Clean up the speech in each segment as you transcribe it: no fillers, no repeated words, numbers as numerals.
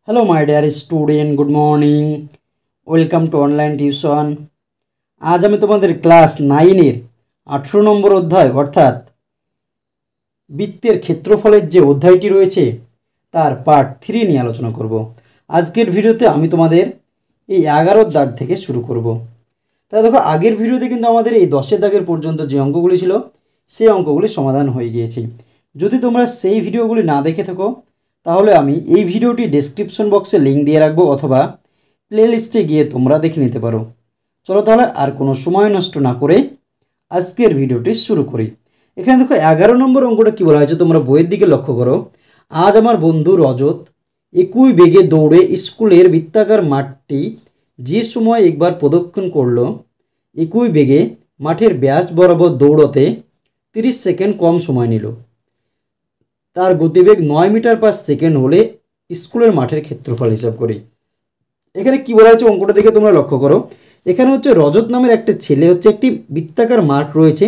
Hello my dear student good morning welcome to online tuition. आज আমি তোমাদের class 9 এর 18 নম্বর অধ্যায় অর্থাৎ বৃত্তের ক্ষেত্রফলের যে অধ্যায়টি রয়েছে তার পার্ট 3 নিয়ে আলোচনা করব। আজকের ভিডিওতে আমি তোমাদের এই 11 দাগ থেকে শুরু করব। তাহলে দেখো আগের ভিডিওতে কিন্তু আমাদের এই 10 দাগের পর্যন্ত যে অঙ্কগুলি ছিল সেই অঙ্কগুলি সমাধান হয়ে গিয়েছে। যদি তোমরা সেই ভিডিওগুলি না দেখে থাকো তাহলে আমি এই ভিডিওটি ডেসক্রিপশন বক্সে লিঙ্ক দিয়ে রাখবো অথবা প্লেলিস্টে গিয়ে তোমরা দেখে নিতে পারো। চলো তাহলে আর কোনো সময় নষ্ট না করে আজকের ভিডিওটি শুরু করি। এখানে দেখো 11 নম্বর অঙ্কটা কী বলা হয়েছে তোমরা বইয়ের দিকে লক্ষ্য করো। আজ আমার বন্ধু রজত একই বেগে দৌড়ে স্কুলের বৃত্তাকার মাঠটি যে সময় একবার প্রদক্ষিণ করলো একই বেগে মাঠের ব্যাস বরাবর দৌড়তে 30 সেকেন্ড কম সময় নিল। তার গতিবেগ 9 মিটার পার সেকেন্ড হলে স্কুলের মাঠের ক্ষেত্রফল হিসাব করি। এখানে কি বলা হয়েছে অঙ্কটা দেখে তোমরা লক্ষ্য করো। এখানে হচ্ছে রজত নামের একটা ছেলে হচ্ছে একটি বৃত্তাকার মাঠ রয়েছে,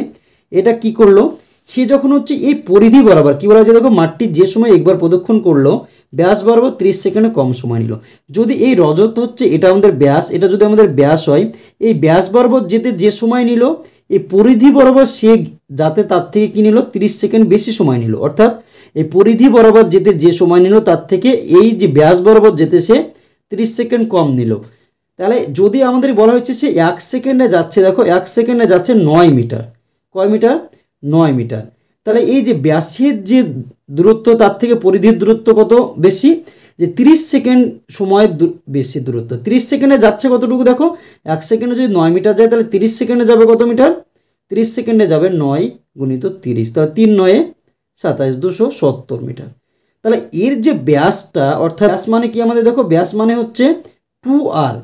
এটা কি করলো, সে যখন হচ্ছে এই পরিধি বরাবর কি বলা হয়েছে দেখো মাঠটি যে সময় একবার প্রদক্ষিণ করলো ব্যাস বরাবর 30 সেকেন্ডে কম সময় নিল। যদি এই রজত হচ্ছে এটা আমাদের ব্যাস, এটা যদি আমাদের ব্যাস হয় এই ব্যাস বরাবর যেতে যে সময় নিল এই পরিধি বরাবর সে যাতে তার থেকে কি নিল 30 সেকেন্ড বেশি সময় নিল, অর্থাৎ এই পরিধি বরাবর যেতে যে সময় নিল তার থেকে এই যে ব্যাস বরাবর যেতে সে 30 সেকেন্ড কম নিল। তাহলে যদি আমাদের বলা হচ্ছে সে 1 সেকেন্ডে যাচ্ছে, দেখো 1 সেকেন্ডে যাচ্ছে 9 মিটার, কয় মিটার 9 মিটার। তাহলে এই যে ব্যাসের যে দূরত্ব তার থেকে পরিধির দূরত্ব কত বেশি, যে 30 সেকেন্ড সময় বেশি দূরত্ব। 30 সেকেন্ডে যাচ্ছে কতটুকু দেখো, 1 সেকেন্ডে যদি 9 মিটার যায় তাহলে 30 সেকেন্ডে যাবে কত মিটার, 30 সেকেন্ডে যাবে 9 গুণিত 30, তাহলে 3 9 27 270 মিটার। তাহলে এর যে ব্যাসটা অর্থাৎ ব্যাস মানে কি আমাদের দেখো ব্যাস মানে হচ্ছে 2r,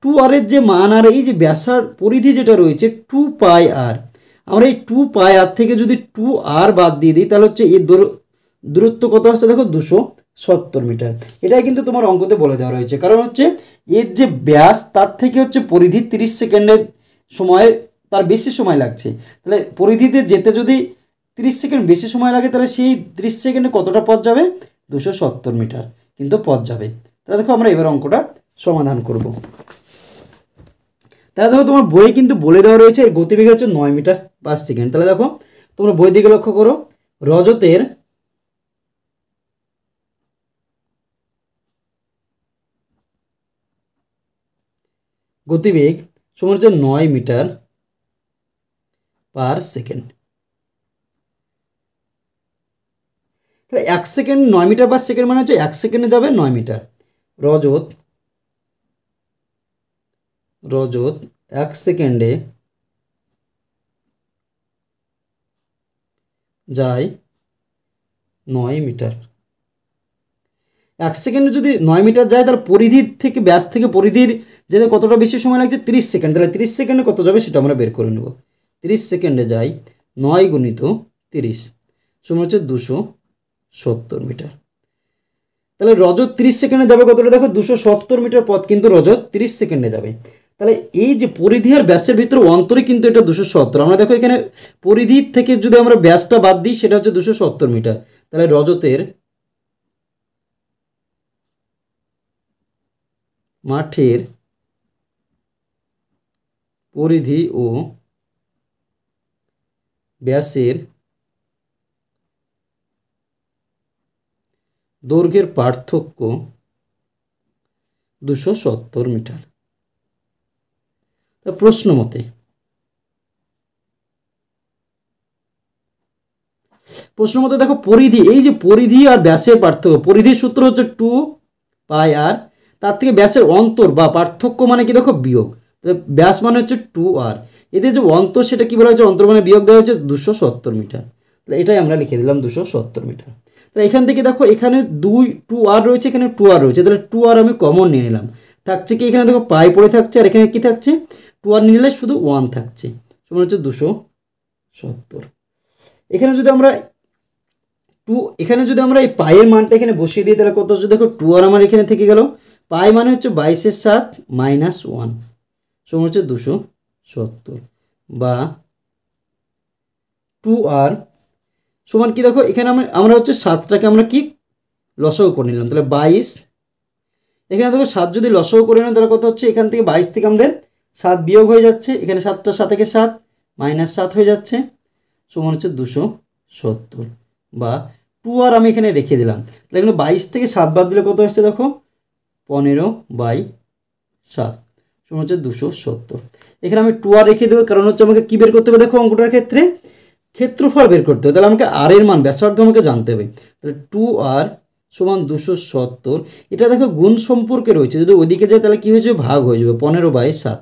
2r এর যে মান আর এই যে ব্যাসার পরিধি যেটা রয়েছে 2 পাই আর, আমরা এই 2 পাই আর থেকে যদি 2r বাদ দিয়ে দিই তাহলে হচ্ছে এর দূরত্ব কত আসছে দেখো 270 মিটার। এটাই কিন্তু তোমার অঙ্কতে বলে দেওয়া রয়েছে, কারণ হচ্ছে এর যে ব্যাস তার থেকে হচ্ছে পরিধি 30 সেকেন্ডের সময় তার বেশি সময় লাগছে। তাহলে পরিধিতে যেতে যদি 30 সেকেন্ড বেশি সময় লাগে তাহলে সেই 30 সেকেন্ডে কতটা পথ যাবে, 270 মিটার কিন্তু পথ যাবে। তাহলে দেখো আমরা এবার অঙ্কটা সমাধান করব। তাহলে দেখো তোমার বই কিন্তু বলে দেওয়া রয়েছে এর গতিবেগ হচ্ছে 9 মিটার পার সেকেন্ড। তাহলে দেখো তোমরা বই দিকে লক্ষ্য করো, রজতের গতিবেগ সমান হচ্ছে 9 মিটার পার সেকেন্ড। তাহলে 1 সেকেন্ড 9 মিটার পার সেকেন্ড মানে হচ্ছে 1 সেকেন্ডে যাবে 9 মিটার। রজত 1 সেকেন্ডে যায় 9 মিটার। 1 সেকেন্ডে যদি 9 মিটার যায় তাহলে পরিধির থেকে ব্যাস থেকে পরিধির যেতে কতটা বেশি সময় লাগছে 30 সেকেন্ড। তাহলে 30 সেকেন্ডে কত যাবে সেটা আমরা বের করে নেব। 30 সেকেন্ডে যাই 9 গুণিত 30 সমান হচ্ছে 270 মিটার। তাহলে রজত 30 সেকেন্ডে যাবে কতটা দেখো 270 মিটার পথ কিন্তু রজত 30 সেকেন্ডে যাবে। তাহলে এই যে পরিধি আর ব্যাসের ভিতরে অন্তরে কিন্তু এটা 270, আমরা দেখো এখানে পরিধির থেকে যদি আমরা ব্যাসটা বাদ দিই সেটা হচ্ছে 270 মিটার। তাহলে রজতের মাঠের পরিধি ও ব্যাসের দৈর্ঘ্যের পার্থক্য 270 মিটার। প্রশ্ন মতে দেখো পরিধি, এই যে পরিধি আর ব্যাসের পার্থক্য, পরিধির সূত্র হচ্ছে 2 পাই আর, তার থেকে ব্যাসের অন্তর বা পার্থক্য মানে কি দেখো বিয়োগ, ব্যাস মানে হচ্ছে 2r, এদের যে অন্তর সেটা কি বলা হয়েছে অন্তর মানে বিয়োগ দেওয়া হয়েছে 270 মিটার। তাহলে এটাই আমরা লিখে দিলাম 270 মিটার। তাহলে এখান থেকে দেখো এখানে 2r রয়েছে, এখানে 2r রয়েছে, তাহলে 2r আমি কমন নিয়ে নিলাম, থাকছে কি এখানে দেখো পাই পড়ে থাকছে আর এখানে কি থাকছে 2r নিয়ে নিলে শুধু 1 থাকছে, সমান হচ্ছে 270। এখানে যদি আমরা এই পায়ের মানটা এখানে বসিয়ে দিই তাহলে কত হচ্ছে দেখো 2r আমার এখানে থেকে গেল, পাই মানে হচ্ছে 22/7 -1 সমান হচ্ছে 270 বা 2r সমান কি দেখো এখানে আমরা হচ্ছে 7টাকে আমরা কি লসাগু করে নিলাম, তাহলে 22 এখানে দেখো 7 যদি লসাগু করে নেন তাহলে কত হচ্ছে, এখান থেকে 22 থেকে আমাদের 7 বিয়োগ হয়ে যাচ্ছে, এখানে 7টা 7 থেকে 7 -7 হয়ে যাচ্ছে, সমান হচ্ছে 270 বা 2r আমি এখানে রেখে দিলাম। তাহলে এখানে 22 থেকে 7 বাদ দিলে কত আসছে দেখো, 15/7 সমান হচ্ছে 270। এখানে আমি 2r রেখে দেবো, কারণ হচ্ছে আমাকে কী বের করতে হবে দেখো, অঙ্কটার ক্ষেত্রে ক্ষেত্রফল বের করতে হবে। তাহলে আমাকে আর এর মান, ব্যাসার্ধ আমাকে জানতে হবে। তাহলে 2r সমান 270। এটা দেখো গুণ সম্পর্কে রয়েছে, যদি ওইদিকে যায় তাহলে কী হয়ে যাবে, ভাগ হয়ে যাবে, 15/7।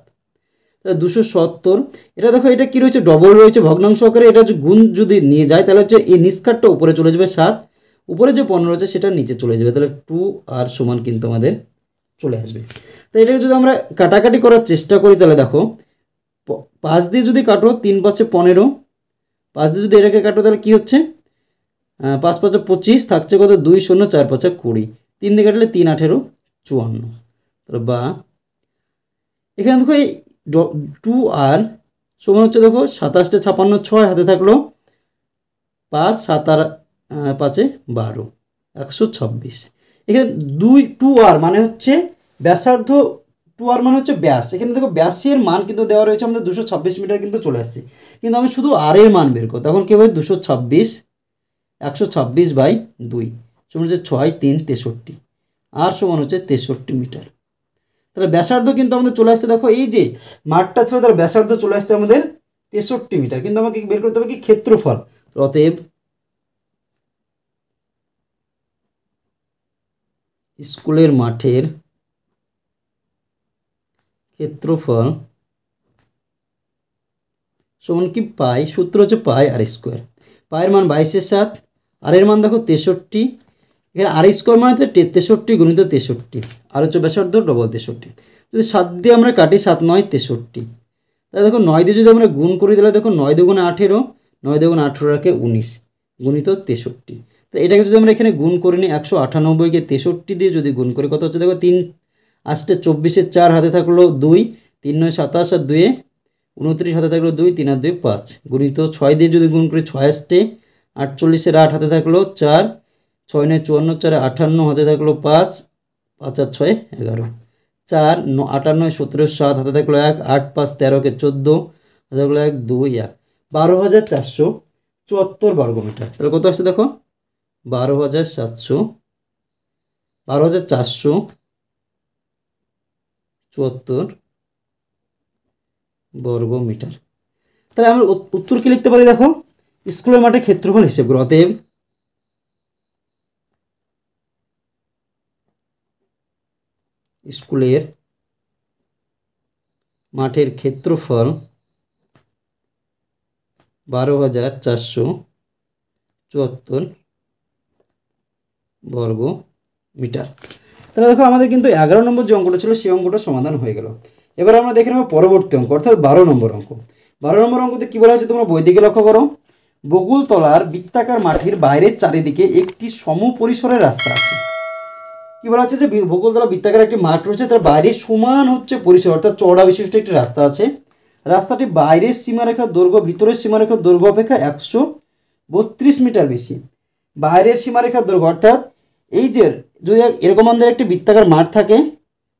তাহলে 270। এটা দেখো এটা কি রয়েছে, ডবল রয়েছে, ভগ্নাংশ আকারে। এটা গুণ যদি নিয়ে যায় তাহলে হচ্ছে এই নিষ্কারটা উপরে চলে যাবে 7, উপরে যে 15 রয়েছে সেটা নিচে চলে যাবে, তাহলে 2r সমান কিন্তু আমাদের চলে আসবে। তো এটাকে যদি আমরা কাটাকাটি করার চেষ্টা করি তাহলে দেখো 5 দিয়ে যদি কাটো 3 5 15, 5 দিয়ে যদি এটাকে কাটো তাহলে কি হচ্ছে, 5 5 25, থাকছে কত 2 0 4 5 20, 3 দিয়ে কাটলে 3 18 54। তাহলে বা এখানে দেখো এই 2r সমান হচ্ছে দেখো 27 56 6 হাতে থাকলো 5 7 আর 5 12 126। এখানে 2r মানে হচ্ছে ব্যাসার্ধ, 2r মানে হচ্ছে ব্যাস। এখানে দেখো ব্যাসের মান কিন্তু দেওয়া রয়েছে আমাদের 226 মিটার কিন্তু চলে আসছে, কিন্তু আমি শুধু আর এর মান বের করব। তখন কী হবে, 226 126/2 সমান হচ্ছে 6 3 63, আর সমান হচ্ছে 63 মিটার। তাহলে ব্যাসার্ধ কিন্তু আমাদের চলে আসছে, দেখো এই যে মাঠটা ছিল তার ব্যাসার্ধ চলে আসছে আমাদের 63 মিটার, কিন্তু আমাকে বের করতে হবে কি, ক্ষেত্রফল। অতএব স্কুলের মাঠের ক্ষেত্রফল সমান কি, পাই, সূত্র হচ্ছে পাই আর স্কোয়ার। পায়ের মান 22/7, আর এর মান দেখো 63, এখানে আর স্কোয়ার মানে হচ্ছে 63 গুণিত 63, আর হচ্ছে ব্যাসার্ধ ডবল 63। যদি 7 দিয়ে আমরা কাটি, 7 9 63, তাহলে দেখো 9 দিয়ে যদি আমরা গুণ করি তাহলে দেখো 9 2 18, 9 2 18 রাখে 19 গুণিত 63। তো এটাকে যদি আমরা এখানে গুণ করে নিই, 198কে 63 দিয়ে যদি গুণ করি কত হচ্ছে দেখো, 3 8 24, 4 হাতে থাকলো 2, 3 9 27 আর 2 29 হাতে থাকলো 2, 3 আর 2 5 গুণিত 6 দিয়ে যদি গুণ করি 6 আসতে 48 8 হাতে থাকলো 4, 6 9 54 4 58 হাতে থাকলো 5, 5 আর 6 11, 4 58 17 7 হাতে থাকলো 1, 8 5 13কে 14 হাতে থাকলো 1 2 1, 12,474 বর্গমিটার। তাহলে কত আসছে দেখো, 12,474 বর্গমিটার। তাহলে আমরা উত্তর কি লিখতে পারি দেখো, স্কুলের মাঠে ক্ষেত্রফল হিসেব করে। অতএব স্কুলের মাঠের ক্ষেত্রফল 12,474 বর্গ মিটার। তাহলে দেখো আমাদের কিন্তু 11 নম্বর যে অঙ্কটা ছিল সেই অঙ্কটা সমাধান হয়ে গেল। এবার আমরা দেখে নেব পরবর্তী অঙ্ক, অর্থাৎ 12 নম্বর অঙ্ক। 12 নম্বর অঙ্কতে কী বলা হয়েছে তোমরা বই দিকে লক্ষ্য করো। বকুলতলার বৃত্তাকার মাঠের বাইরের চারিদিকে একটি সমপরিসরের রাস্তা আছে। কি বলা হচ্ছে যে বকুলতলা বৃত্তাকার একটি মাঠ রয়েছে, তার বাইরে সমান হচ্ছে পরিসর অর্থাৎ চওড়া বিশিষ্ট একটি রাস্তা আছে। রাস্তাটি বাইরের সীমারেখার দৈর্ঘ্য ভিতরের সীমারেখার দৈর্ঘ্য অপেক্ষা 132 মিটার বেশি। বাইরের সীমারেখার দৈর্ঘ্য অর্থাৎ এই যে যদি এরকম আমাদের একটি বৃত্তাকার মাঠ থাকে,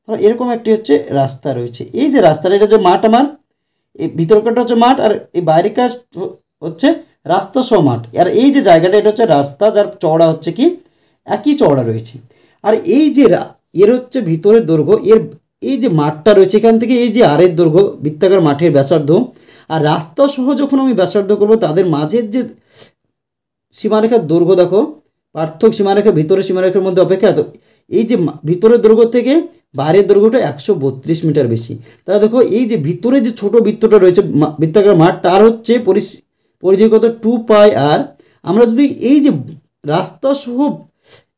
এরকম একটি হচ্ছে রাস্তা রয়েছে, এই যে রাস্তাটা এটা হচ্ছে মাঠ, আমার এই ভিতরকারটা হচ্ছে মাঠ আর এই বাইরেকার হচ্ছে রাস্তা সহ মাঠ। আর এই যে জায়গাটা এটা হচ্ছে রাস্তা, যার চওড়া হচ্ছে কি একই চওড়া রয়েছে। আর এই যে এর হচ্ছে ভিতরের দৈর্ঘ্য, এর এই যে মাঠটা রয়েছে এখান থেকে এই যে আরের দৈর্ঘ্য বৃত্তাকার মাঠের ব্যাসার্ধ, আর রাস্তা সহ যখন আমি ব্যাসার্ধ করবো তাদের মাঝের যে সীমারেখার দৈর্ঘ্য দেখো, পার্থক্য সীমারেখা ভিতরের সীমারেখার মধ্যে অপেক্ষা এই যে ভিতরের দৈর্ঘ্য থেকে বাইরের দৈর্ঘ্যটা 132 মিটার বেশি। তাহলে দেখো এই যে ভিতরে যে ছোট বৃত্তটা রয়েছে বৃত্তাকার মাঠ, তার হচ্ছে পরিধি কত 2πr। আমরা যদি এই যে রাস্তা সহ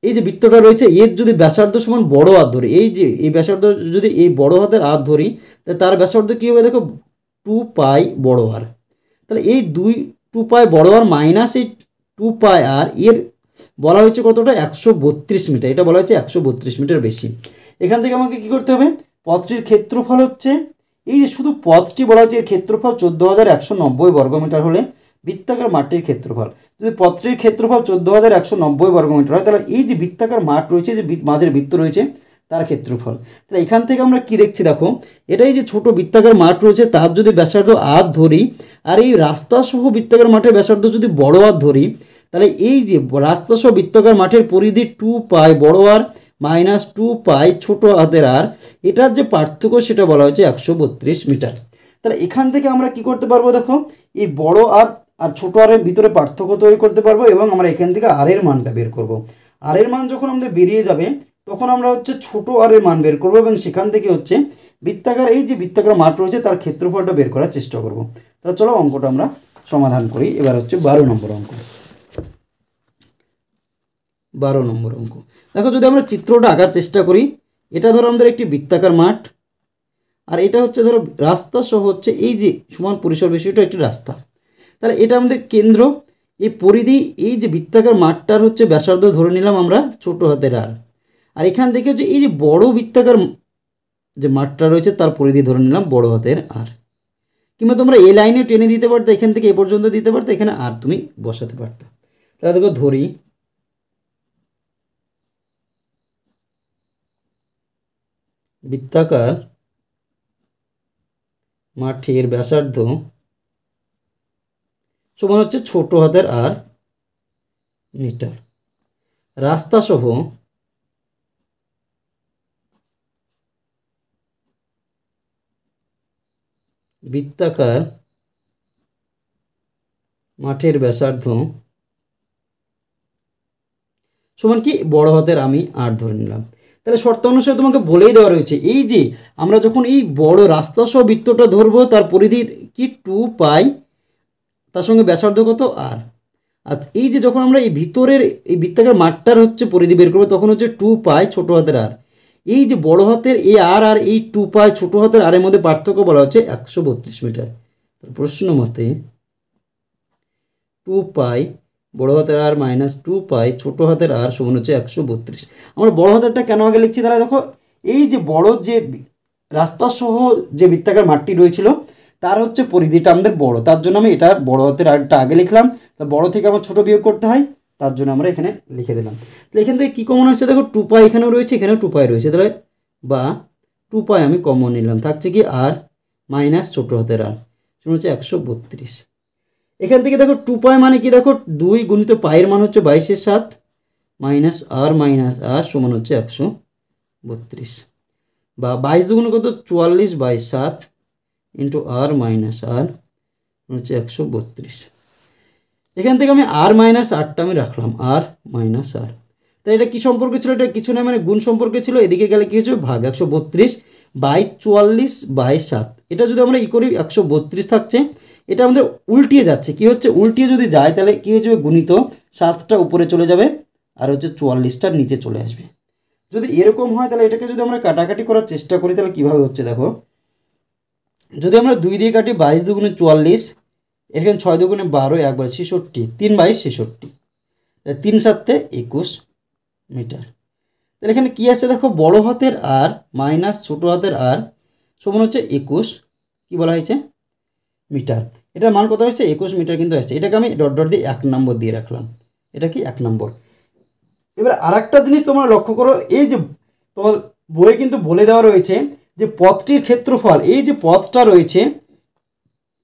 এই যে বৃত্তটা রয়েছে এর যদি ব্যাসার্ধ সমান বড় হাত ধরি, এই যে এই ব্যাসার্ধ যদি এই বড় হাতের হাত ধরি তাহলে তার ব্যাসার্ধ কী হবে দেখো 2π বড় আর। তাহলে এই 2π বড় আর মাইনাস এই 2πr এর বলা হয়েছে কতটা 132 মিটার, এটা বলা হয়েছে 132 মিটার বেশি। এখান থেকে আমাকে কী করতে হবে, পথটির ক্ষেত্রফল হচ্ছে এই যে শুধু পথটি বলা হচ্ছে এর ক্ষেত্রফল 14,190 বর্গমিটার হলে বৃত্তাকার মাঠটির ক্ষেত্রফল, যদি পথটির ক্ষেত্রফল 14,190 বর্গমিটার হয় তাহলে এই যে বৃত্তাকার মাঠ রয়েছে যে মাঝের বৃত্ত রয়েছে তার ক্ষেত্রফল। তাহলে এখান থেকে আমরা কি দেখছি দেখো, এটাই যে ছোট বৃত্তাকার মাঠ রয়েছে তার যদি ব্যাসার্ধ আর ধরি, আর এই রাস্তা সহ বৃত্তাকার মাঠের ব্যাসার্ধ যদি বড় আর ধরি, তাহলে এই যে রাস্তা সহ বৃত্তাকার মাঠের পরিধি 2π বড় আর মাইনাস 2π ছোট হাতের আর, এটার যে পার্থক্য সেটা বলা হয়েছে 132 মিটার। তাহলে এখান থেকে আমরা কি করতে পারবো দেখো, এই বড় আর আর ছোট আরের ভিতরে পার্থক্য তৈরি করতে পারবো, এবং আমরা এখান থেকে আর এর মানটা বের করব। আর এর মান যখন আমাদের বেরিয়ে যাবে তখন আমরা হচ্ছে ছোট আর এর মান বের করবো, এবং সেখান থেকে হচ্ছে বৃত্তাকার এই যে বৃত্তাকার মাঠ রয়েছে তার ক্ষেত্রফলটা বের করার চেষ্টা করব। তাহলে চলো অঙ্কটা আমরা সমাধান করি। এবার হচ্ছে 12 নম্বর অঙ্ক। 12 নম্বর অঙ্ক দেখো, যদি আমরা চিত্রটা আঁকার চেষ্টা করি, এটা ধরো আমাদের একটি বৃত্তাকার মাঠ, আর এটা হচ্ছে ধরো রাস্তা সহ হচ্ছে এই যে সমান পরিসর বিশিষ্ট একটি রাস্তা। তাহলে এটা আমাদের কেন্দ্র, এই পরিধি এই যে বৃত্তাকার মাঠটার হচ্ছে ব্যাসার্ধ ধরে নিলাম আমরা ছোট হাতের আর, আর এখান থেকে হচ্ছে এই যে বড় বৃত্তাকার যে মাঠটা রয়েছে তার পরিধি ধরে নিলাম বড় হাতের আর। কিংবা তোমরা এই লাইনে টেনে দিতে পারতো, এখান থেকে এ পর্যন্ত দিতে পারতো, এখানে আর তুমি বসাতে পারতো। তাহলে দেখো ধরি বৃত্তাকার মাঠের ব্যাসার্ধ সমান হচ্ছে ছোট হাতের আর মিটার, রাস্তা সহ বৃত্তাকার মাঠের ব্যাসার্ধ সমান কি বড় হাতের আমি আর ধরে নিলাম। তাহলে শর্ত অনুসারে তোমাকে বলেই দেওয়া রয়েছে, এই যে আমরা যখন এই বড় রাস্তা সহ বৃত্তটা ধরবো তার পরিধি কি 2π, তার সঙ্গে ব্যাসার্ধ কত আর। আর এই যে যখন আমরা এই ভিতরের এই বৃত্তাকার মাঠটার হচ্ছে পরিধি বের করবো তখন হচ্ছে 2π ছোট হাতের আর। এই যে বড় হাতের এই আর আর এই 2π ছোট হাতের আরের মধ্যে পার্থক্য বলা হচ্ছে 132 মিটার। প্রশ্ন মতে 2π বড় হাতের আর মাইনাস 2π ছোট হাতের আর সমান হচ্ছে 132। আমরা বড় হাতেরটা কেন আগে লিখছি, তাহলে দেখো এই যে বড় যে রাস্তা সহ যে বৃত্তাকার মাঠটি রয়েছিল তার হচ্ছে পরিধিটা আমাদের বড়, তার জন্য আমি এটা বড় হাতের আরটা আগে লিখলাম। তা বড় থেকে আমার ছোট বিয়োগ করতে হয়, তার জন্য আমরা এখানে লিখে দিলাম। তাহলে এখান থেকে কী কমন আসছে দেখো, 2π এখানেও রয়েছে, এখানেও 2π রয়েছে, তাহলে বা 2π আমি কমন নিলাম, থাকছে কি আর মাইনাস ছোট হাতের আর সমান হচ্ছে 132। এখান থেকে দেখো 2π মানে কি দেখো 2 গুণিত পায়ের মান হচ্ছে 22/7 মাইনাস আর সমান হচ্ছে 132, বা 22 দুগুণ কত 44/7 ইন্টু আর মাইনাস আর হচ্ছে 132। এখান থেকে আমি আর মাইনাস আরটা আমি রাখলাম, আর মাইনাস আর। তাই এটা কী সম্পর্ক ছিল, এটা কিছু না মানে গুণ সম্পর্কে ছিল, এদিকে গেলে কী হচ্ছে ভাগ 132/44/7। এটা যদি আমরা ই করি 132 থাকছে, এটা আমাদের উল্টিয়ে যাচ্ছে, কি হচ্ছে উল্টিয়ে যদি যায় তাহলে কী হয়ে যাবে গুণিত 7টা উপরে চলে যাবে আর হচ্ছে 44টার নিচে চলে আসবে। যদি এরকম হয় তাহলে এটাকে যদি আমরা কাটাকাটি করার চেষ্টা করি তাহলে কীভাবে হচ্ছে দেখো, যদি আমরা 2 দিয়ে কাটি 22 দুগুণে 44, এখানে 6 দুগুণে 12 একবার 66, 3/66, 3 7 21 মিটার। তাহলে এখানে কী আছে দেখো, বড় হাতের আর মাইনাস ছোট হাতের আর সমান হচ্ছে 21 কী বলা হয়েছে মিটার। এটার মান কত হচ্ছে 21 মিটার কিন্তু আসছে, এটাকে আমি ডট ডট দিয়ে 1 নম্বর দিয়ে রাখলাম, এটা কি 1 নম্বর। এবার আর একটা জিনিস তোমরা লক্ষ্য করো, এই যে তোমার বইয়ে কিন্তু বলে দেওয়া রয়েছে যে পথটির ক্ষেত্রফল, এই যে পথটা রয়েছে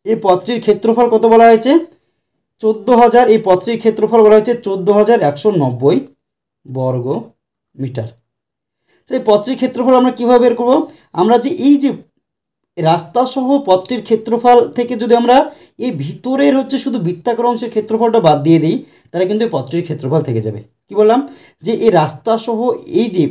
এই পথটির ক্ষেত্রফল কত বলা হয়েছে 14,000, এই পথটির ক্ষেত্রফল বলা হয়েছে 14,190 বর্গ মিটার। এই পথটির ক্ষেত্রফল আমরা কীভাবে বের করবো, আমরা যে এই যে রাস্তা সহ পথটির ক্ষেত্রফল থেকে যদি আমরা এই ভিতরের হচ্ছে শুধু বৃত্তাকার অংশের ক্ষেত্রফলটা বাদ দিয়ে দিই তাহলে কিন্তু এই পথটির ক্ষেত্রফল থেকে যাবে। কি বললাম যে এই রাস্তা সহ এই যে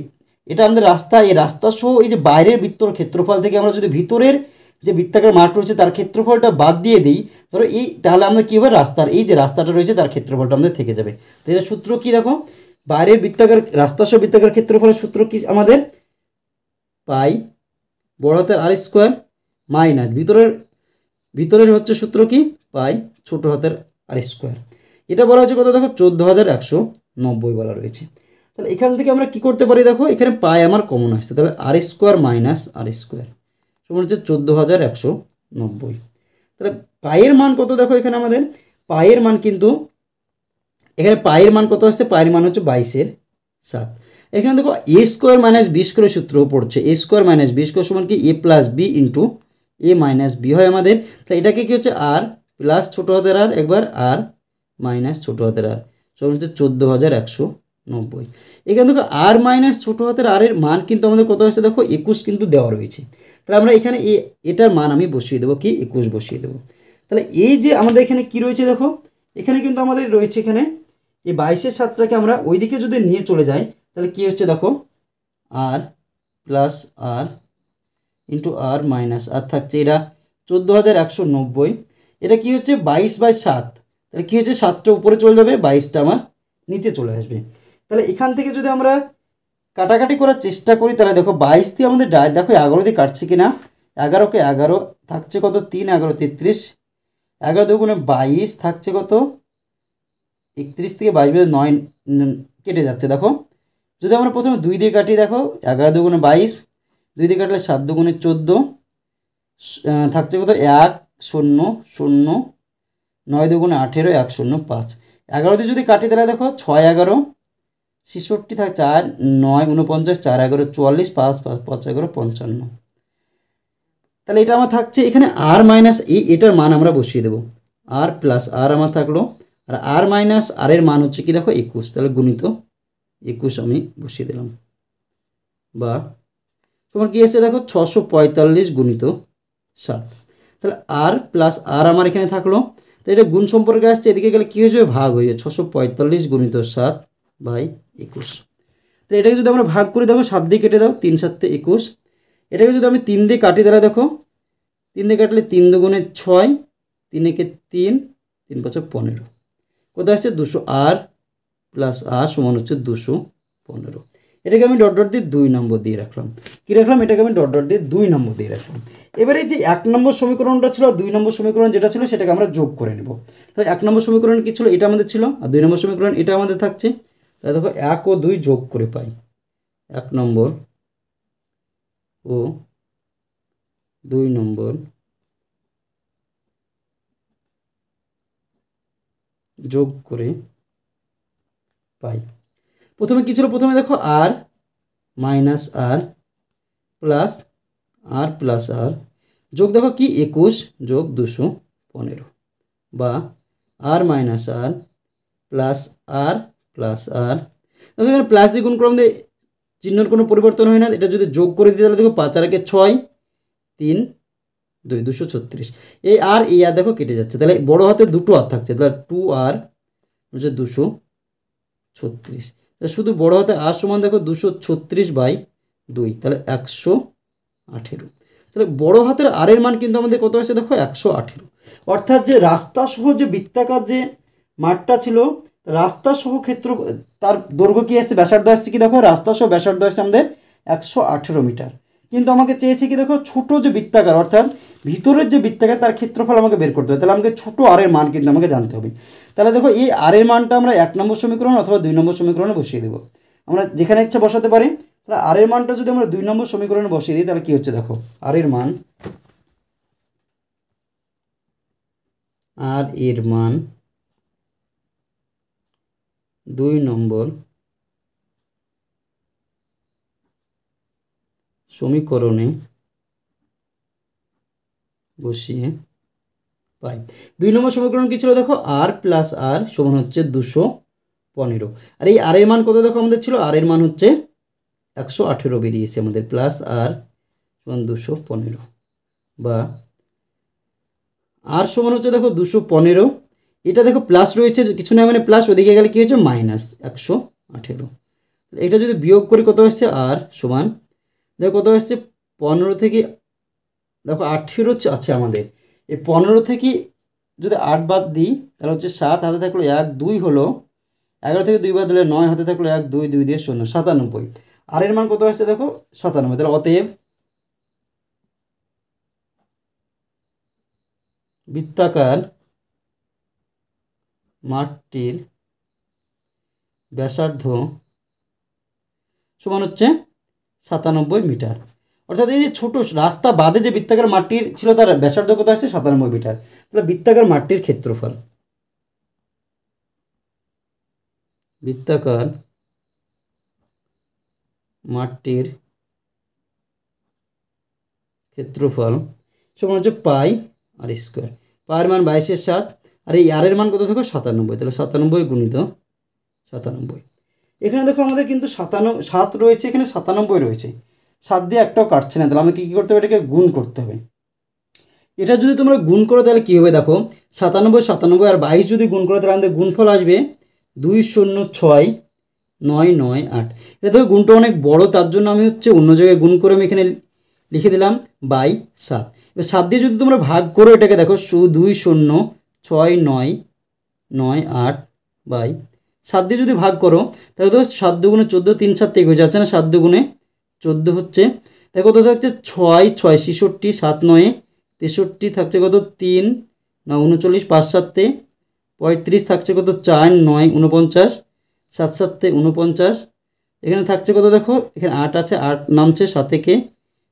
এটা আমাদের রাস্তা, এই রাস্তা সহ এই যে বাইরের বৃত্তর ক্ষেত্রফল থেকে আমরা যদি ভিতরের যে বৃত্তাকার মাঠ রয়েছে তার ক্ষেত্রফলটা বাদ দিয়ে দিই, ধরো এই তাহলে আমরা কী হবে রাস্তার এই যে রাস্তাটা রয়েছে তার ক্ষেত্রফলটা আমাদের থেকে যাবে। তো এটা সূত্র কি দেখো, বাইরের বৃত্তাকার রাস্তা সহ বৃত্তাকার ক্ষেত্রফলের সূত্র কি আমাদের পাই বড় হাতের আর স্কোয়ার মাইনাস ভিতরের হচ্ছে সূত্র কি পাই ছোট হাতের আর স্কোয়ার। এটা বলা হচ্ছে কত দেখো 14,190 বলা রয়েছে। তাহলে এখান থেকে আমরা কি করতে পারি দেখো, এখানে পাই আমার কমন আসছে, তাহলে আর স্কোয়ার মাইনাস আর স্কোয়ার সমান হচ্ছে 14,190। তাহলে পায়ের মান কত দেখো, এখানে আমাদের পায়ের মান কিন্তু এখানে পায়ের মান কত আসছে, পায়ের মান হচ্ছে 22/7। এখানে দেখো এ স্কোয়ার মাইনাস বি স্কোয়ারের সূত্র পড়ছে, এ স্কোয়ার মাইনাস বি স্কোয়ার সমান কি এ প্লাস বি ইন্টু এ মাইনাস বি হয় আমাদের। তাহলে এটাকে কি হচ্ছে আর প্লাস ছোটো হাতের আর একবার আর মাইনাস ছোটো হাতের আর সমান হচ্ছে 14,190। এখানে দেখো আর মাইনাস ছোটো হাতের আর এর মান কিন্তু আমাদের কত হচ্ছে দেখো 21 কিন্তু দেওয়া রয়েছে। তাহলে আমরা এখানে এটার মান আমি বসিয়ে দেবো কি 21 বসিয়ে দেবো। তাহলে এই যে আমাদের এখানে কি রয়েছে দেখো, এখানে কিন্তু আমাদের রয়েছে এখানে এই 22-এর 7টাকে আমরা ওইদিকে যদি নিয়ে চলে যাই তাহলে কি হচ্ছে দেখো আর প্লাস আর ইন্টু আর মাইনাস আর থাকছে এটা 14,190। এটা কি হচ্ছে 22/7, তাহলে কী হচ্ছে 7টা উপরে চলে যাবে, 22টা আমার নিচে চলে আসবে। তাহলে এখান থেকে যদি আমরা কাটাকাটি করার চেষ্টা করি তাহলে দেখো 22 দিয়ে আমাদের দেখো 11 দিয়ে কাটছে কি না, 11কে 11 থাকছে কত 3 11 33, 11 দুগুণে 22 থাকছে কত 31 থেকে 22 9 কেটে যাচ্ছে। দেখো যদি আমরা প্রথমে 2 দিয়ে কাটি দেখো 11 দুগুণে 22, 2 দিয়ে কাটলে 7 দুগুণে 14 থাকছে কত 1 0 0, 9 দুগুণে 18 105। 11 দিয়ে যদি কাটি তাহলে দেখো 6 11 66 থাকে 4 9 49, 4 11 44, 5 5 11 55। তাহলে এটা আমার থাকছে এখানে আর মাইনাস এটার মান আমরা বসিয়ে দেবো, আর প্লাস আর আমার থাকলো আর আর মাইনাস আর এর মান হচ্ছে কি দেখো 21, তাহলে গুণিত 21 আমি বসিয়ে দিলাম বা তোমার কি এসে দেখো 645 গুণিত 7। তাহলে আর প্লাস আর আমার এখানে থাকলো, তো এটা গুণ সম্পর্কে আসছে, এদিকে গেলে কী হয়ে যাবে ভাগ হয়ে যাবে 645 গুণিত 7/21। তো এটাকে যদি আমরা ভাগ করে দেখো 7 দিয়ে কেটে দাও 3 7 21। এটাকে যদি আমি 3 দিয়ে কাটি তাহলে দেখো 3 দিয়ে কাটলে 3 দুগুণে 6, 3 একে 3, 3 5 15। কোথায় আসছে 200 আর প্লাস আর সমান হচ্ছে 215। এটাকে আমি ডট ডট দিয়ে 2 নম্বর দিয়ে রাখলাম, কী রাখলাম এটাকে আমি ডট ডট দিয়ে 2 নম্বর দিয়ে রাখলাম। এবারে যে 1 নম্বর সমীকরণটা ছিল আর 2 নম্বর সমীকরণ যেটা ছিল সেটাকে আমরা যোগ করে নেব। তাহলে 1 নম্বর সমীকরণ কী ছিল এটা আমাদের ছিল, আর 2 নম্বর সমীকরণ এটা আমাদের থাকছে। তাহলে দেখো 1 ও 2 যোগ করে পাই 1 নম্বর ও 2 নম্বর যোগ করে পাই। প্রথমে কী ছিল, প্রথমে দেখো আর মাইনাস আর প্লাস আর যোগ দেখো কি 21 যোগ 215 বা আর মাইনাস আর প্লাস আর দেখো এখানে প্লাস দিয়ে গুণ করলাম দিয়ে চিহ্নর কোনো পরিবর্তন হয় না। এটা যদি যোগ করে দিই তাহলে দেখো 5 আর 6 3 2 236। এই আর দেখো কেটে যাচ্ছে, তাহলে বড় হাতে দুটো আর থাকছে, তাহলে 2 আর হচ্ছে 236। শুধু বড় হাতে আর সমান দেখো 236/2, তাহলে 118। তাহলে বড় হাতের আর এর মান কিন্তু আমাদের কত আসছে দেখো 118। অর্থাৎ যে রাস্তা সহ যে বৃত্তাকার যে মাঠটা ছিল, রাস্তা সহ ক্ষেত্র তার দৈর্ঘ্য কী আসছে ব্যাসার্ধ আসছে কি দেখো, রাস্তা সহ ব্যাসার্ধ আসছে আমাদের 118 মিটার। কিন্তু আমাকে চেয়েছে কি দেখো ছোট যে বৃত্তাকার অর্থাৎ ভিতরের যে বৃত্তাকার তার ক্ষেত্রফল আমাকে বের করতে হবে। তাহলে আমাকে ছোট আর এর মান কিন্তু আমাকে জানতে হবে। তাহলে দেখো এই আর এর মানটা আমরা 1 নম্বর সমীকরণ অথবা 2 নম্বর সমীকরণে বসিয়ে দেবো, আমরা যেখানে ইচ্ছা বসাতে পারি। তাহলে আর এর মানটা যদি আমরা 2 নম্বর সমীকরণে বসিয়ে দিই তাহলে কী হচ্ছে দেখো আর এর মান 2 নম্বর সমীকরণে বসিয়ে পাই। 2 নম্বর সমীকরণ কী ছিল দেখো আর প্লাস আর সমান হচ্ছে 215, আর এই আর এর মান কত দেখো আমাদের ছিল, আর এর মান হচ্ছে 118 বেরিয়েছে আমাদের, প্লাস আর সমান 215 বা আর সমান হচ্ছে দেখো 215। এটা দেখো প্লাস রয়েছে কিছু না মানে প্লাস, ওদিকে গেলে কী হচ্ছে মাইনাস 118। এটা যদি বিয়োগ করি কত আসছে আর সমান দেখো কত আসছে 15 থেকে দেখো 18 আছে আমাদের, এই 15 থেকে যদি 8 বাদ দিই তাহলে হচ্ছে 7, হাতে থাকলো 1 2 হলো, 11 থেকে 2 বাদ দিলে 9, হাতে থাকলো 1 2 2 দিয়ে 0 97। আর এর মান কত আসছে দেখো 97। তাহলে অতএব বৃত্তাকার মাঠটির ব্যাসার্ধ সমান হচ্ছে 97 মিটার। অর্থাৎ এই যে ছোট রাস্তা বাদে যে বৃত্তাকার মাঠটির ছিল তার ব্যাসার্ধ কত আসছে 97 মিটার। তাহলে বৃত্তাকার মাঠটির ক্ষেত্রফল, বৃত্তাকার মাঠটির ক্ষেত্রফল সমান হচ্ছে পাই আর স্কোয়ার। পায়ের মান 22/7 আর এই আরের মান কত থাকো 97, তাহলে 97 গুণিত 97। এখানে দেখো আমাদের কিন্তু 7 রয়েছে, এখানে 97 রয়েছে, 7 দিয়ে একটাও কাটছে না, তাহলে আমাকে কী করতে হবে, এটাকে গুণ করতে হবে। এটা যদি তোমরা গুণ করো তাহলে কী হবে দেখো, 97 97 আর 22 যদি গুণ করো তাহলে আমাদের গুণফল আসবে 206,998। এটা দেখো গুণটা অনেক বড়, তার জন্য আমি হচ্ছে অন্য জায়গায় গুণ করে আমি এখানে লিখে দিলাম 7/7। এবার 7 দিয়ে যদি তোমরা ভাগ করো এটাকে দেখো 206,998/7 দিয়ে যদি ভাগ করো তাহলে তো 7 দুগুণে 14, 3 7 হয়ে যাচ্ছে না, 7 দুগুণে 14 হচ্ছে, দেখো কত থাকছে 6 6 66, 7 9 63 থাকছে কত 3 9 39, 5 7 35 থাকছে কত 4 9 49, 7 7 49, এখানে থাকছে কত দেখো, এখানে 8 আছে, 8 নামছে 7 থেকে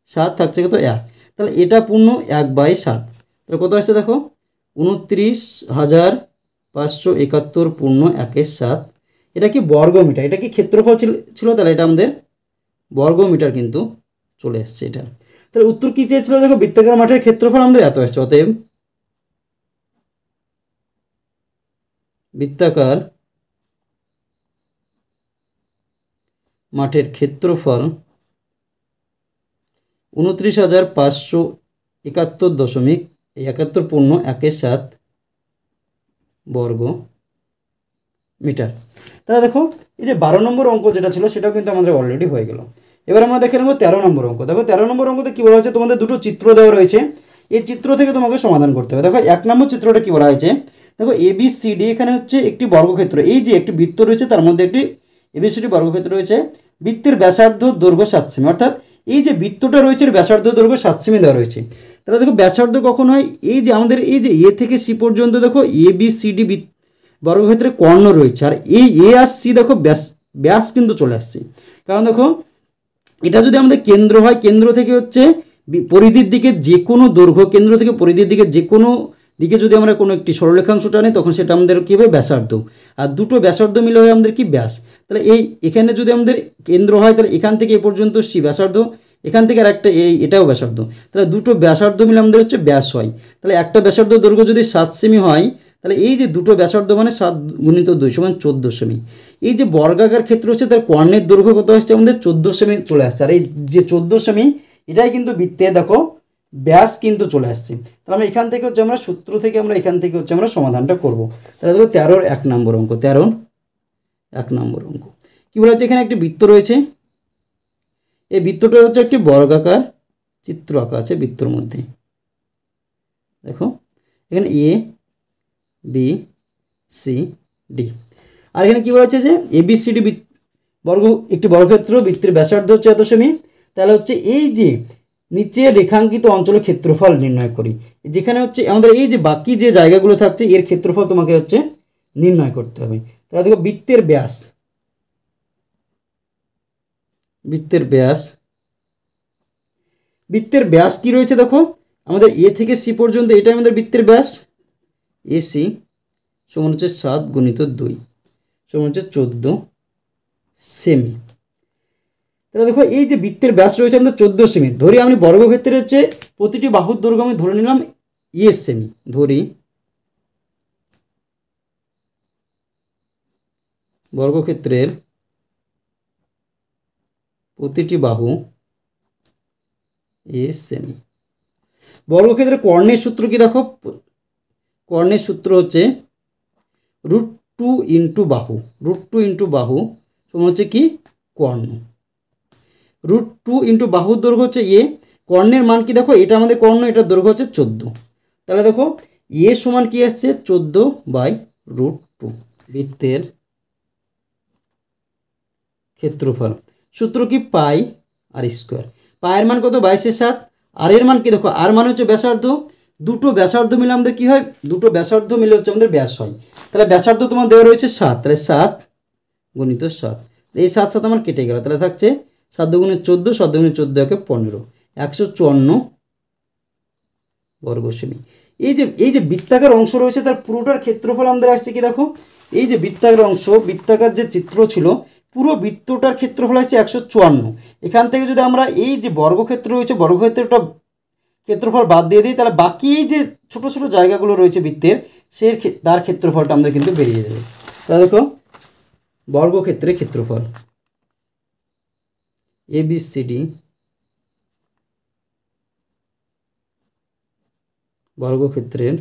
7 থাকছে কত 1, তাহলে এটা পূর্ণ 1/7, তাহলে কত আসছে দেখো 29,571 পূর্ণ 1/7। এটা কি বর্গমিটার, এটা কি ক্ষেত্রফল ছিল, তাহলে এটা আমাদের বর্গমিটার কিন্তু চলে এসছে এটা। তাহলে উত্তর কি চেয়েছিল দেখো, বৃত্তাকার মাঠের ক্ষেত্রফল আমাদের এত আসছে, অতএব বৃত্তাকার মাঠের ক্ষেত্রফল 29,571.71 পূর্ণ 1/7 বর্গ মিটার। তাহলে দেখো এই যে 12 নম্বর অঙ্ক যেটা ছিল সেটাও কিন্তু আমাদের অলরেডি হয়ে গেল। এবার আমরা দেখে নেব 13 নম্বর অঙ্ক। দেখো 13 নম্বর অঙ্কতে কী বলা হয়েছে, তোমাদের দুটো চিত্র দেওয়া রয়েছে, এই চিত্র থেকে তোমাকে সমাধান করতে হবে। দেখো 1 নম্বর চিত্রটা কী বলা হয়েছে, দেখো ABCD এখানে হচ্ছে একটি বর্গক্ষেত্র, এই যে একটি বৃত্ত রয়েছে তার মধ্যে একটি ABCD বর্গক্ষেত্র রয়েছে, বৃত্তের ব্যাসার্ধ দৈর্ঘ্য 7 সেমি, অর্থাৎ এই যে বৃত্তটা রয়েছে ব্যাসার্ধ দৈর্ঘ্য 7 সেমি দেওয়া রয়েছে। তাহলে দেখো ব্যাসার্ধ কখন হয়, এই যে আমাদের এই যে A থেকে C পর্যন্ত দেখো ABCD বর্গক্ষেত্রে কর্ণ রয়েছে, আর এই A আর C দেখো ব্যাস কিন্তু চলে আসছে, কারণ দেখো এটা যদি আমাদের কেন্দ্র হয়, কেন্দ্র থেকে হচ্ছে পরিধির দিকে যে কোনো দৈর্ঘ্য, কেন্দ্র থেকে পরিধির দিকে যে কোনো দিকে যদি আমরা কোনো একটি সরলরেখাংশ টানি তখন সেটা আমাদের কী হবে ব্যাসার্ধ, আর দুটো ব্যাসার্ধ মিলে হয় আমাদের কি ব্যাস। তাহলে এখানে যদি আমাদের কেন্দ্র হয় তাহলে এখান থেকে এ পর্যন্ত C ব্যাসার্ধ, এখান থেকে আর একটা এটাও ব্যাসার্ধ, তাহলে দুটো ব্যাসার্ধ মিলে আমাদের হচ্ছে ব্যাস হয়। তাহলে একটা ব্যাসার্ধ দৈর্ঘ্য যদি 7 সেমি হয়, তাহলে এই যে দুটো ব্যাসার্ধ মানে 7 গুণিত 2 সমান 14 সেমি। এই যে বর্গাকার ক্ষেত্র হচ্ছে তার কর্ণের দৈর্ঘ্য কত আসছে আমাদের 14 সেমি চলে আসছে, আর এই যে 14 সেমি এটাই কিন্তু বৃত্তে দেখো ব্যাস কিন্তু চলে আসছে। তাহলে আমরা এখান থেকে হচ্ছে আমরা সূত্র থেকে আমরা এখান থেকে হচ্ছে আমরা সমাধানটা করব। তাহলে দেখো 13 1 নম্বর অঙ্ক, 13 1 নম্বর অঙ্ক কী বলা হচ্ছে, এখানে একটি বৃত্ত রয়েছে, এই বৃত্তটা হচ্ছে একটি বর্গাকার চিত্র আঁকা আছে বৃত্তর মধ্যে, দেখো এখানে ABCD, আর এখানে কী বলা হচ্ছে যে ABCD একটি বর্গক্ষেত্র, বৃত্তের ব্যাসার্ধ হচ্ছে এত সেমি, তাহলে হচ্ছে এই যে নিচে রেখাঙ্কিত অঞ্চলের ক্ষেত্রফল নির্ণয় করি, যেখানে হচ্ছে আমাদের এই যে বাকি যে জায়গাগুলো থাকছে এর ক্ষেত্রফল তোমাকে হচ্ছে নির্ণয় করতে হবে। তাহলে দেখো বৃত্তের ব্যাস, বৃত্তের ব্যাস কি রয়েছে দেখো আমাদের A থেকে C পর্যন্ত, এটাই আমাদের বৃত্তের ব্যাস, AC সমান হচ্ছে 7 গুণিত 2 সমান হচ্ছে 14 সেমি। তাহলে দেখো এই যে বৃত্তের ব্যাস রয়েছে আমাদের 14 সেমি, ধরি আমি বর্গক্ষেত্রের হচ্ছে প্রতিটি বাহুর দৈর্ঘ্য আমি ধরে নিলাম 1 সেমি, ধরি বর্গক্ষেত্রের প্রতিটি বাহু 1 সেমি। বর্গক্ষেত্রের কর্ণের সূত্র কি দেখো, কর্ণের সূত্র হচ্ছে √2 ইন্টু বাহু, √2 ইন্টু বাহু সমান হচ্ছে কি কর্ণ, √2 ইন্টু বাহুর দৈর্ঘ্য হচ্ছে A, কর্ণের মান কি দেখো এটা আমাদের কর্ণ, এটার দৈর্ঘ্য হচ্ছে 14, তাহলে দেখো A সমান কি আসছে 14/√2। বৃত্তের ক্ষেত্রফল সূত্র কি পাই আর স্কোয়ার, পায়ের মান কত 22/7, আর এর মান কি দেখো আর মান হচ্ছে ব্যাসার্ধ, দুটো ব্যাসার্ধ মিলে আমাদের কি হয়, দুটো ব্যাসার্ধ মিলে হচ্ছে আমাদের ব্যাস হয়। তাহলে ব্যাসার্ধ তোমার দেওয়া রয়েছে 7, তাহলে 7 গুণিত 7, এই 7 7 আমার কেটে গেল, তাহলে থাকছে 7 দুগুণে 14, 7 দুগুণে 14 একে 15, 154 বর্গ সেমি। এই যে বৃত্তাকার অংশ রয়েছে তার পুরোটার ক্ষেত্রফল আমাদের আসছে কি দেখো, এই যে বৃত্তাকার অংশ, বৃত্তাকার যে চিত্র ছিল পুরো বৃত্তটার ক্ষেত্রফল হচ্ছে 154। এখান থেকে যদি আমরা এই যে বর্গক্ষেত্র রয়েছে বর্গক্ষেত্রটা ক্ষেত্রফল বাদ দিয়ে দিই, তাহলে বাকি যে ছোট ছোট জায়গাগুলো রয়েছে বৃত্তের তার ক্ষেত্রফলটা আমাদের কিন্তু বেরিয়ে যাবে। তাহলে দেখো বর্গক্ষেত্রের ক্ষেত্রফল ABCD বর্গক্ষেত্রের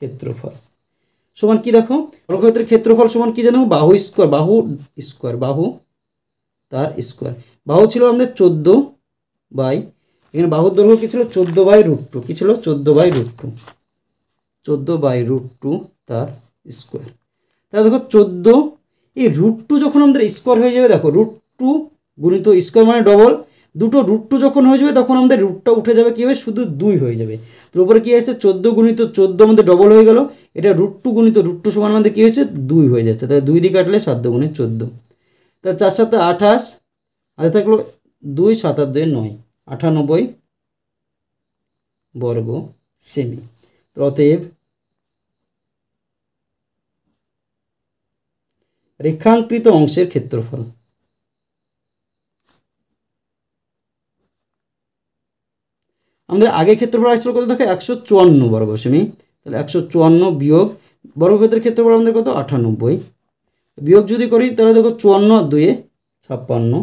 ক্ষেত্রফল সমান কি, দেখো বর্গক্ষেত্রের ক্ষেত্রফল সমান কি জানো, বাহু তার স্কোয়ার। বাহু ছিল আমাদের 14 বাই, এখানে বাহুর দৈর্ঘ্য কি ছিল 14/√2, কি ছিল 14/√2 তার স্কোয়ার। তাহলে দেখো 14, এই √2 যখন আমাদের স্কোয়ার হয়ে যাবে, দেখো √2 গুণিত স্কোয়ার মানে ডবল, দুটো √2 যখন হয়ে যাবে তখন আমাদের রুটটা উঠে যাবে, কী হবে শুধু 2 হয়ে যাবে। তো উপরে কী আছে 14 গুণিত 14 আমাদের ডবল হয়ে গেল, এটা √2 গুণিত √2 সমান আমাদের কী হয়েছে 2 হয়ে যাচ্ছে। তাহলে 2 দিয়ে কাটলে 7 × 14, তাহলে 4 × 7 = 28, হাতে থাকলো 2, 7 × 2 = 9, 98 বর্গ সেমি। অতএব রেখাঙ্কিত অংশের ক্ষেত্রফল আমাদের আগের ক্ষেত্রফল আসছিল কত, দেখো 154 বর্গ সেমি। তাহলে 154 বিয়োগ বর্গক্ষেত্রের ক্ষেত্রফল আমাদের কত 98, বিয়োগ যদি করি তাহলে দেখো 54 আর 2 56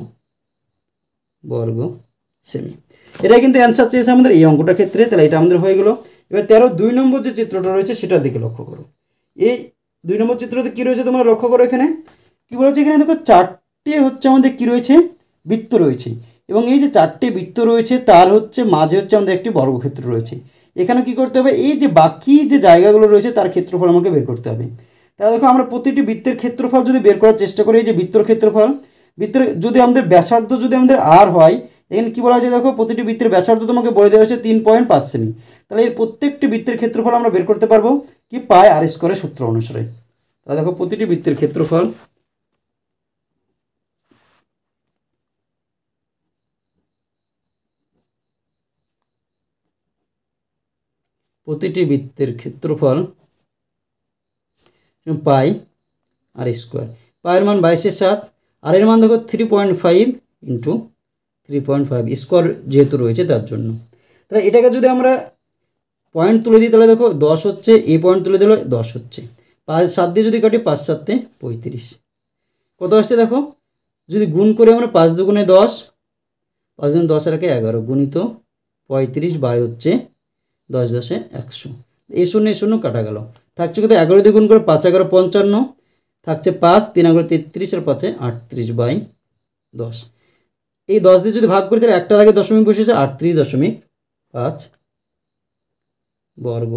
বর্গ সেমি। এটা কিন্তু অ্যান্সার চেয়েছে আমাদের এই অঙ্কটার ক্ষেত্রে। তাহলে এটা আমাদের হয়ে গেল। এবার 13 নম্বর যে চিত্রটা রয়েছে সেটার দিকে লক্ষ্য করো। এই 2 নম্বর চিত্রতে কী রয়েছে তোমরা লক্ষ্য করো, এখানে কী বলেছে, এখানে দেখো 4টে হচ্ছে আমাদের কী রয়েছে বৃত্ত রয়েছে, এবং এই যে 4টে বৃত্ত রয়েছে তার হচ্ছে মাঝে হচ্ছে আমাদের একটি বর্গক্ষেত্র রয়েছে। এখানে কি করতে হবে, এই যে বাকি যে জায়গাগুলো রয়েছে তার ক্ষেত্রফল আমাকে বের করতে হবে। তাহলে দেখো আমরা প্রতিটি বৃত্তের ক্ষেত্রফল যদি বের করার চেষ্টা করি, এই যে বৃত্তর ক্ষেত্রফল, বৃত্তের যদি আমাদের ব্যাসার্ধ যদি আমাদের আর হয়, এখানে কী বলা হয়েছে দেখো প্রতিটি বৃত্তের ব্যাসার্ধ তোমাকে বলে দেওয়া হয়েছে 3.5 সেমি। তাহলে এর প্রত্যেকটি বৃত্তের ক্ষেত্রফল আমরা বের করতে পারবো কি πr² সূত্র অনুসারে। তাহলে দেখো প্রতিটি বৃত্তের ক্ষেত্রফল πr², পায়ের মান 22/7, আর এর মান দেখো 3.5 × 3.5 স্কোয়ার যেহেতু রয়েছে তার জন্য। তাহলে এটাকে যদি আমরা পয়েন্ট তুলে দিই তাহলে দেখো 10 হচ্ছে, এই পয়েন্ট তুলে দিলে 10 হচ্ছে, 5 7 দিয়ে যদি কাটি 5 7 35, কত আসছে দেখো, যদি গুণ করে আমরা 5 × 2 = 10, 5 × 10 = 11 গুণিত 35 বাই হচ্ছে 10 × 10 = 100, এই 0 এই 0 কাটা গেল, থাকছে কত 11 দিয়ে গুণ করে 5 × 11 = 55, থাকছে 5, 3 × 11 = 33 আর 5 = 38/10। এই 10 দিয়ে যদি ভাগ করি তাহলে একটার আগে দশমিক বসেছে 38.5 বর্গ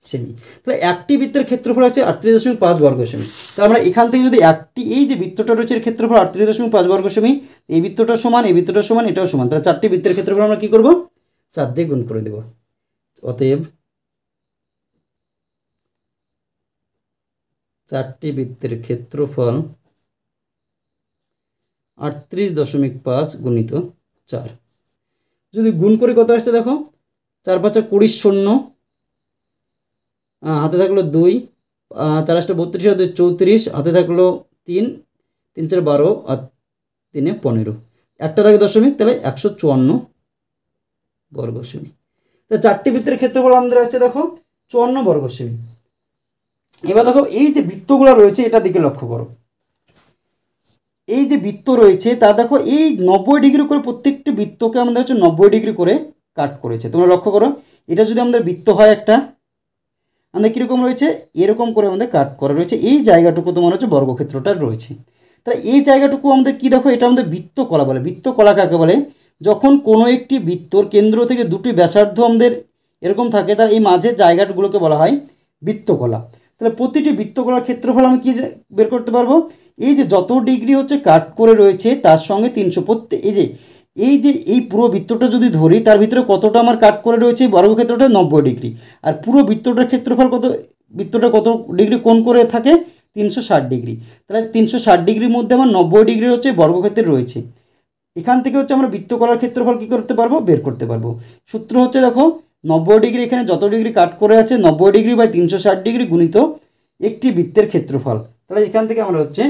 সেমি। তাহলে একটি বৃত্তের ক্ষেত্রফল আছে 38.5 বর্গ সেমি। তাহলে আমরা এখান থেকে যদি একটি এই যে বৃত্তটা রয়েছে এর ক্ষেত্রফল 38.5 বর্গ সেমি, এই বৃত্তটা সমান, এই বৃত্তটা সমান, এটাও সমান, তাহলে 4টি বৃত্তের ক্ষেত্রফল আমরা কী করব 4 দিয়ে গুণ করে দেব। অতএব 4টি বৃত্তের ক্ষেত্রফল 38.5 গুণিত 4, যদি গুণ করে কত আসছে দেখো 4 5 20 0, হাতে থাকলো 2, 4 8 32 আর 2 34, হাতে থাকলো 3, 3 4 12 আর 3 15, একটার আগে দশমিক, তাহলে 154 বর্গ সেমি। তাহলে 4টি বৃত্তের ক্ষেত্রফল আমাদের আসছে দেখো 54 বর্গ সেমি। এবার দেখো এই যে বৃত্তগুলো রয়েছে এটার দিকে লক্ষ্য করো, এই যে বৃত্ত রয়েছে তা দেখো এই 90 ডিগ্রি করে প্রত্যেকটি বৃত্তকে আমাদের হচ্ছে 90 ডিগ্রি করে কাট করেছে। তোমরা লক্ষ্য করো, এটা যদি আমাদের বৃত্ত হয় একটা, আমাদের কীরকম রয়েছে এরকম করে আমাদের কাট করা রয়েছে, এই জায়গাটুকু তোমার হচ্ছে বর্গক্ষেত্রটা রয়েছে। তাহলে এই জায়গাটুকু আমাদের কি দেখো, এটা আমাদের বৃত্তকলা বলে। বৃত্তকলা কাকে বলে, যখন কোনো একটি বৃত্তর কেন্দ্র থেকে দুটি ব্যাসার্ধ আমাদের এরকম থাকে, তার এই মাঝের জায়গাগুলোকে বলা হয় বৃত্তকলা। তাহলে প্রতিটি বৃত্তকলার ক্ষেত্রফল আমি কি বের করতে পারবো, এই যে যত ডিগ্রি হচ্ছে কাট করে রয়েছে তার সঙ্গে 300, এই পুরো বৃত্তটা যদি ধরি তার ভিতরে কতটা আমার কাট করে রয়েছে বর্গক্ষেত্রটা 90 ডিগ্রি, আর পুরো বৃত্তটার ক্ষেত্রফল কত, বৃত্তটা কত ডিগ্রি কোণ করে থাকে 360 ডিগ্রি। তাহলে 360 ডিগ্রির মধ্যে আমার 90 ডিগ্রি হচ্ছে বর্গক্ষেত্রে রয়েছে। এখান থেকে হচ্ছে আমরা বৃত্তকলার ক্ষেত্রফল কী করতে পারবো, বের করতে পারবো। সূত্র হচ্ছে দেখো 90 ডিগ্রি, এখানে যত ডিগ্রি কাট করে আছে 90 ডিগ্রি বাই 360 ডিগ্রি গুণিত একটি বৃত্তের ক্ষেত্রফল। তাহলে এখান থেকে আমরা হচ্ছে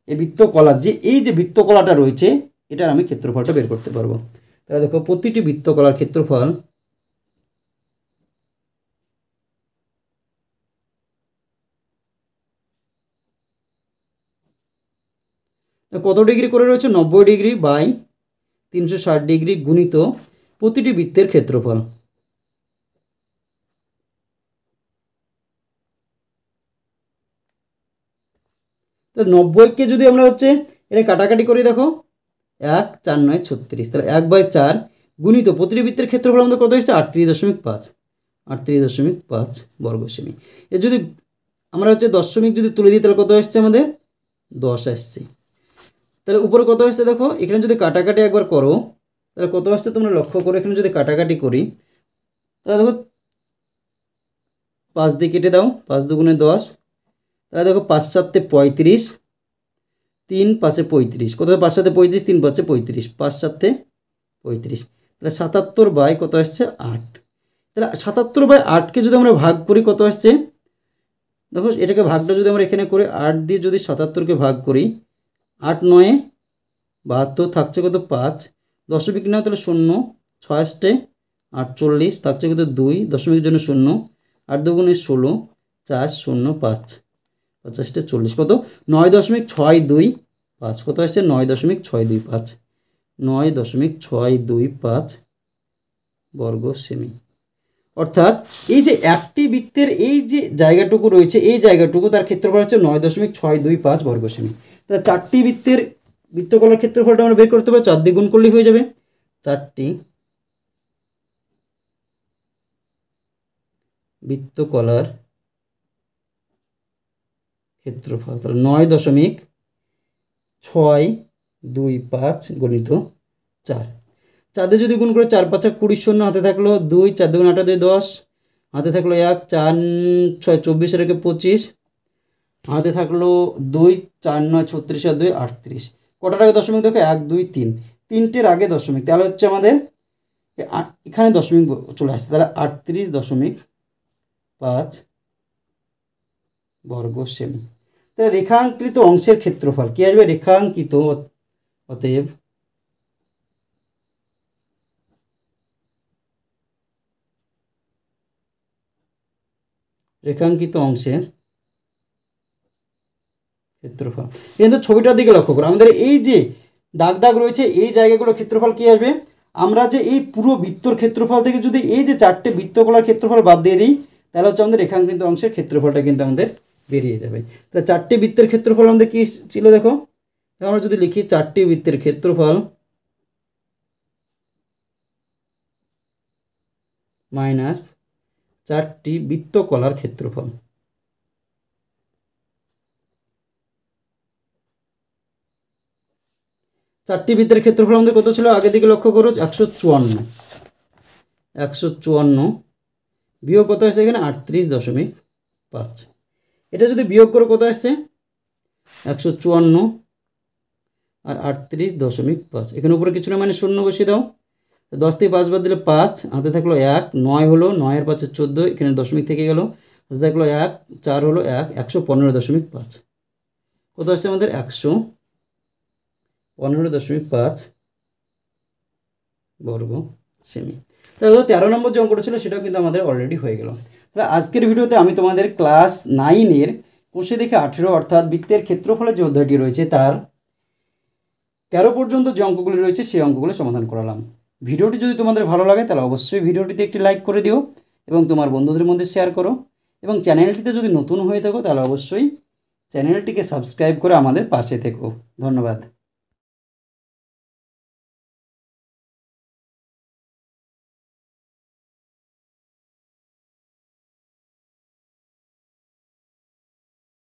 এই বৃত্তকলার এই যে বৃত্তকলাটা রয়েছে এটার আমি ক্ষেত্রফলটা বের করতে পারবো। তাহলে দেখো প্রতিটি বৃত্তকলার ক্ষেত্রফল কত ডিগ্রি করে রয়েছে, 90 ডিগ্রি বাই 360 ডিগ্রি গুণিত প্রতিটি বৃত্তের ক্ষেত্রফল। তো 90কে যদি আমরা এটা কাটাকাটি করি, দেখো 1 4 9 36, তাহলে 1/4 গুণিত প্রতিটি বৃত্তের ক্ষেত্রফল আমাদের কত হচ্ছে 38.5 38.5 বর্গ সেমি। এর যদি আমরা দশমিক যদি তুলে দিই তাহলে কত আসছে আমাদের 10 আসছে। তাহলে উপরে কত আসছে দেখো, এখানে যদি কাটাকাটি একবার করো তাহলে কত আসছে তোমরা লক্ষ্য করো। এখানে যদি কাটাকাটি করি তাহলে দেখো 5 দিয়ে কেটে দাও, 5 দুগুণে 10, তাহলে দেখো 5 7 35, 3 5 35, কত 5 7 35, 3 5 35, 5 7 35, তাহলে 77 বাই কত আসছে 8। তাহলে 77/8কে যদি আমরা ভাগ করি কত আসছে দেখো, এটাকে ভাগটা যদি আমরা এখানে করে 8 দিয়ে যদি 77কে ভাগ করি, 8 9 72, থাকছে কত 5, দশমিক নাও তাহলে 0, 6 48, থাকছে কত 2, দশমিকের জন্য 0, 8 দুগুণে 16, 4 0 5, 50 40, কত 9.625, কত আসছে 9.625, 9.625 বর্গ সেমি। অর্থাৎ এই যে একটি বৃত্তের এই যে জায়গাটুকু রয়েছে এই জায়গাটুকু তার ক্ষেত্রফল হচ্ছে 9.625 বর্গ সেমি। তাহলে 4টি বৃত্তকলার ক্ষেত্রফলটা আমরা বের করতে পারি, 4 দিয়ে গুণ করলেই হয়ে যাবে। 4টি বৃত্তকলার ক্ষেত্রফল, তাহলে 9.625 গুণিত 4, 4 দিয়ে যদি গুণ করে 4 5 20, 0 হাতে থাকলো 2, 4 2 8 2 10, হাতে থাকলো 1, 4 6 24 রেখে 25, হাতে থাকলো 2, 4 9 36 আর 2 38, কটার আগে দশমিক দেখো 1 2 3, 3টের আগে দশমিক, তাহলে হচ্ছে আমাদের এখানে দশমিক চলে আসছে, তাহলে 38.5 বর্গ সেমি। তাহলে রেখাঙ্কিত অংশের ক্ষেত্রফল কি আসবে, রেখাঙ্কিত, অতএব রেখাঙ্কিত অংশের ক্ষেত্রফল। কিন্তু ছবিটার দিকে লক্ষ্য করো, আমাদের এই যে দাগ দাগ রয়েছে এই জায়গাগুলোর ক্ষেত্রফল কি আসবে, আমরা যে এই পুরো বৃত্তর ক্ষেত্রফল থেকে যদি এই যে 4টে বৃত্তকলার ক্ষেত্রফল বাদ দিয়ে দিই তাহলে হচ্ছে আমাদের রেখাঙ্কিত অংশের ক্ষেত্রফলটা কিন্তু আমাদের বেরিয়ে যাবে। তাহলে 4টে বৃত্তের ক্ষেত্রফল আমাদের কি ছিল দেখো, আমরা যদি লিখি 4টি বৃত্তের ক্ষেত্রফল মাইনাস 4টি বৃত্তকলার ক্ষেত্রফল। চারটি বৃত্তের ক্ষেত্রফল আমাদের কত ছিল, আগের দিকে লক্ষ্য করো 154 বিয়োগ কত আসছে এখানে 38.5, এটা যদি বিয়োগ করে কত আসছে 154 আর 38.5, এখানে উপরে কিছু না মানে 0 বসিয়ে দাও, 10 থেকে 5 বাদ দিলে 5, হাতে থাকলো 1, 9 হলো, 9 এর 5 14, এখানে দশমিক থেকে গেল, হাতে থাকলো 1, 4 হলো 1, 115.5, কত আসছে আমাদের 115.5 বর্গ সেমি। তাহলে 13 নম্বর যে অঙ্কটা ছিল সেটাও কিন্তু আমাদের অলরেডি হয়ে গেল। তাহলে আজকের ভিডিওতে আমি তোমাদের ক্লাস 9-এর কোষে দেখে 18 অর্থাৎ বৃত্তের ক্ষেত্রফলের যে অধ্যায়টি রয়েছে তার 13 পর্যন্ত যে অঙ্কগুলি রয়েছে সেই অঙ্কগুলো সমাধান করালাম। ভিডিওটি যদি তোমাদের ভালো লাগে তাহলে অবশ্যই ভিডিওটিতে একটি লাইক করে দিও এবং তোমার বন্ধুদের মধ্যে শেয়ার করো, এবং চ্যানেলটিতে যদি নতুন হয়ে থাকো তাহলে অবশ্যই চ্যানেলটিকে সাবস্ক্রাইব করে আমাদের পাশে থেকো। ধন্যবাদ।